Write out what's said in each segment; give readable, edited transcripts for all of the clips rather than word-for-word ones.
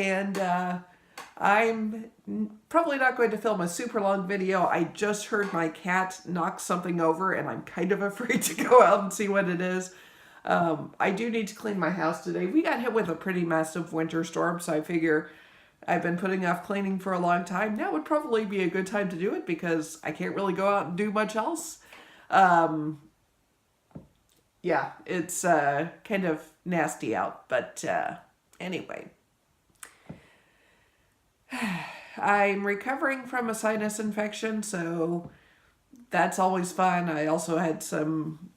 and I'm probably not going to film a super long video. I just heard my cat knock something over, and I'm kind of afraid to go out and see what it is. I do need to clean my house today. We got hit with a pretty massive winter storm, so I figure I've been putting off cleaning for a long time. Now would probably be a good time to do it because I can't really go out and do much else. Yeah, it's kind of nasty out, but anyway. I'm recovering from a sinus infection, so that's always fun. I also had some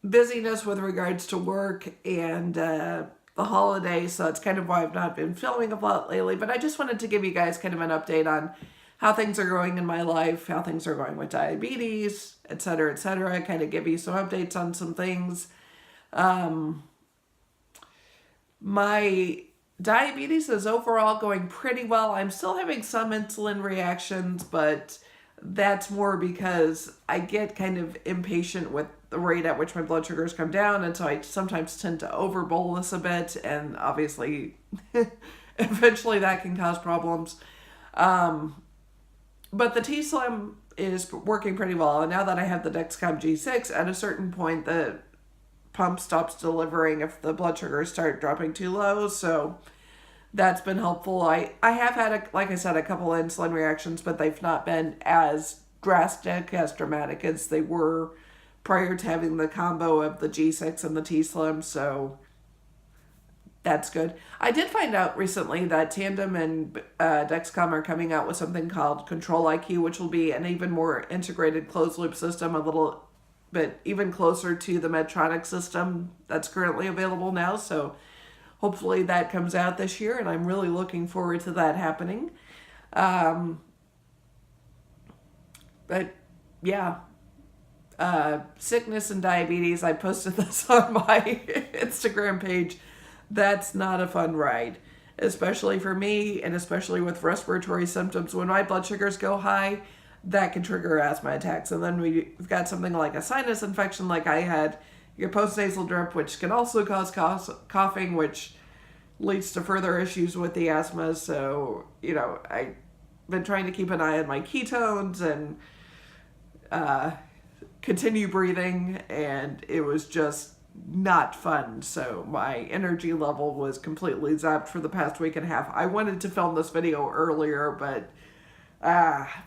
busyness with regards to work and the holidays, so that's kind of why I've not been filming a lot lately, but I just wanted to give you guys kind of an update on how things are going in my life, how things are going with diabetes, etc., etc., kind of give you some updates on some things. My diabetes is overall going pretty well. I'm still having some insulin reactions, but that's more because I get kind of impatient with the rate at which my blood sugars come down, and so I sometimes tend to overbolus a bit, and obviously eventually that can cause problems. But the t:slim is working pretty well, and now that I have the Dexcom G6, at a certain point the pump stops delivering if the blood sugars start dropping too low, so that's been helpful. I have had, like I said, a couple insulin reactions, but they've not been as drastic, as dramatic as they were prior to having the combo of the G6 and the t:slim, so that's good. I did find out recently that Tandem and Dexcom are coming out with something called Control IQ, which will be an even more integrated closed-loop system, a little bit even closer to the Medtronic system that's currently available now, so hopefully that comes out this year, and I'm really looking forward to that happening. But yeah, sickness and diabetes, I posted this on my Instagram page. That's not a fun ride, especially for me, and especially with respiratory symptoms. When my blood sugars go high, that can trigger asthma attacks. And then we've got something like a sinus infection like I had, your postnasal drip, which can also cause coughing, which leads to further issues with the asthma. So, I've been trying to keep an eye on my ketones and continue breathing, and it was just not fun. So my energy level was completely zapped for the past week and a half. I wanted to film this video earlier, but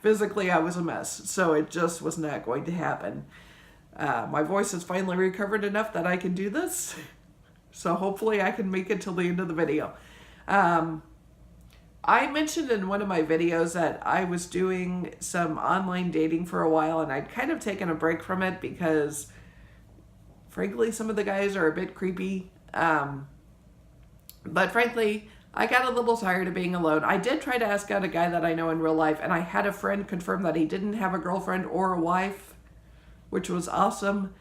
physically I was a mess, so it just was not going to happen. My voice has finally recovered enough that I can do this, so hopefully I can make it till the end of the video. I mentioned in one of my videos that I was doing some online dating for a while, and I'd kind of taken a break from it because frankly, some of the guys are a bit creepy. But frankly, I got a little tired of being alone. I did try to ask out a guy that I know in real life, and I had a friend confirm that he didn't have a girlfriend or a wife, which was awesome.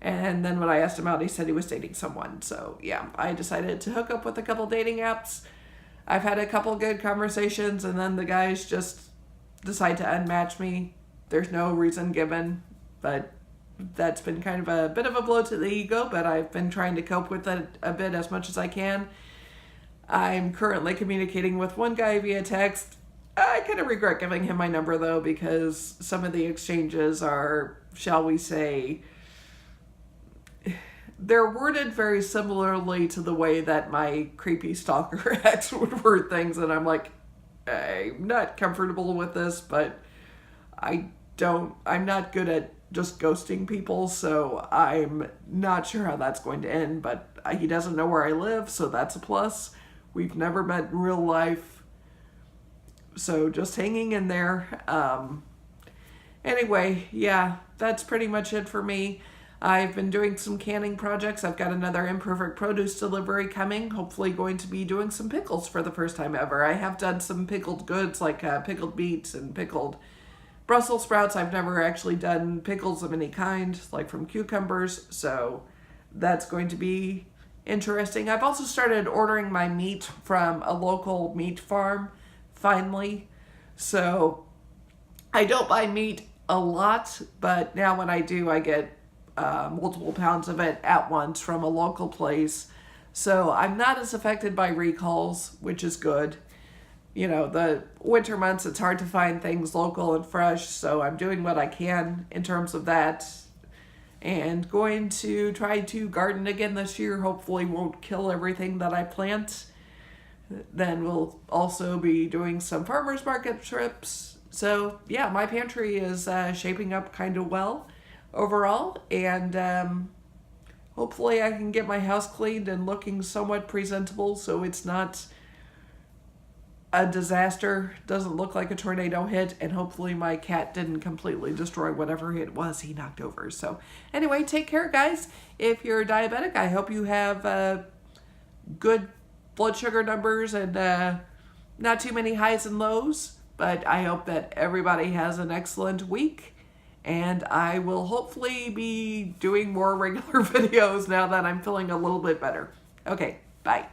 And then when I asked him out, he said he was dating someone. So yeah, I decided to hook up with a couple dating apps. I've had a couple good conversations, and then the guys just decide to unmatch me. There's no reason given, but that's been kind of a bit of a blow to the ego, but I've been trying to cope with it a bit as much as I can. I'm currently communicating with one guy via text. I kind of regret giving him my number, though, because some of the exchanges are, shall we say, they're worded very similarly to the way that my creepy stalker ex would word things, and I'm like, I'm not comfortable with this, but I'm not good at just ghosting people, so I'm not sure how that's going to end, but he doesn't know where I live, so that's a plus. We've never met in real life, so just hanging in there. Anyway, yeah, that's pretty much it for me. I've been doing some canning projects. I've got another Imperfect Produce delivery coming, hopefully going to be doing some pickles for the first time ever. I have done some pickled goods like pickled beets and pickled Brussels sprouts. I've never actually done pickles of any kind, like from cucumbers, so that's going to be interesting. I've also started ordering my meat from a local meat farm, finally. So I don't buy meat a lot, but now when I do, I get multiple pounds of it at once from a local place So I'm not as affected by recalls, which is good. You know, the winter months, it's hard to find things local and fresh, so I'm doing what I can in terms of that. And going to try to garden again this year. Hopefully won't kill everything that I plant. Then we'll also be doing some farmers market trips. So yeah, my pantry is shaping up kind of well overall. And hopefully I can get my house cleaned and looking somewhat presentable so it's not a disaster, doesn't look like a tornado hit, and hopefully my cat didn't completely destroy whatever it was he knocked over. So anyway, take care, guys. If you're diabetic, I hope you have good blood sugar numbers and not too many highs and lows, but I hope that everybody has an excellent week, and I will hopefully be doing more regular videos now that I'm feeling a little bit better. Okay, bye.